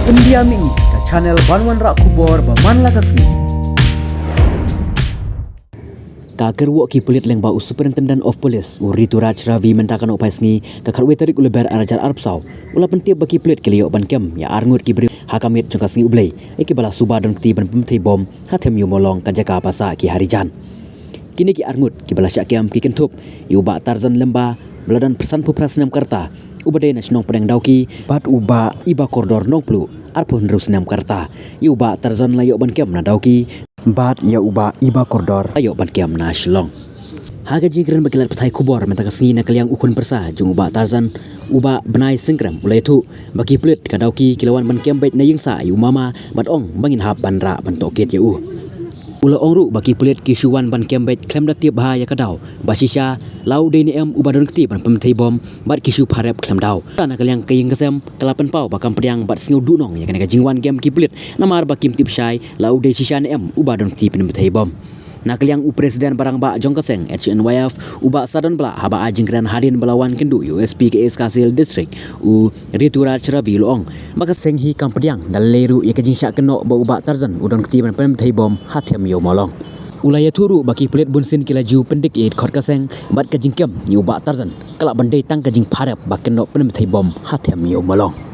Pendiam ini ke channel Banwan Rak Kubor Baman Lagasni. Kakerwo ki pulit leng bau Superintendent of Police Rituraj Ravi mentakan opas ni kakarwe tarik ulebar arajar arpsau ula pentiap baki pulit kelio ban kem ya arngut ki beri hakamit jengkas ni ublei iki bala suba dan kti ban pemthi bom hatem yu molong kajaka pasa ki harijan kini ki arngut ki bala syakiam ki kentup yu ba tarzan lemba beladan persan pupras nam karta ubade nasional pedang dauki bat uba iba koridor nongplu arpun terus nam karta yu ba tarzan layok ban kem na dauki bat ya uba iba koridor ayo ban kem na shlong haga jingren bagilat patai kubor menta kasni na kaliang ukun persa jung uba tarzan uba benai sengkram ulai tu baki plit kadauki kilawan ban kem bait na yingsa yu mama bat ong bangin hap banra ban toket ya ula ongru baki plit ki shuwan ban kem bait klem da tiap bahaya kadau basisha lau de ni em uba don kti ban pemthei bom bat ki shu pharep klem dau tanah kaliang kaying kasem kalapan pau bakam priang bat singu dunong ya kana jingwan game ki plit namar bakim tip shai lau de shisha ni em uba don kti pemthei bom na kaliang presiden barang ba jong kaseng HNYF uba sadan bla haba ajingran hadin belawan kendu USP KS Kasil district Rituraj Ravi loong maka senghi kampiang daleru ya kajing syak kenok ba uba tarzan udon kti ban pemthei bom hatem yo molong ulaya turu baki pelit bunsin kilaju pendik it khot kaseng bat kajing kem ni uba tarzan kala bandai tang kajing pharap ba kenok pemthei bom hatem yo molong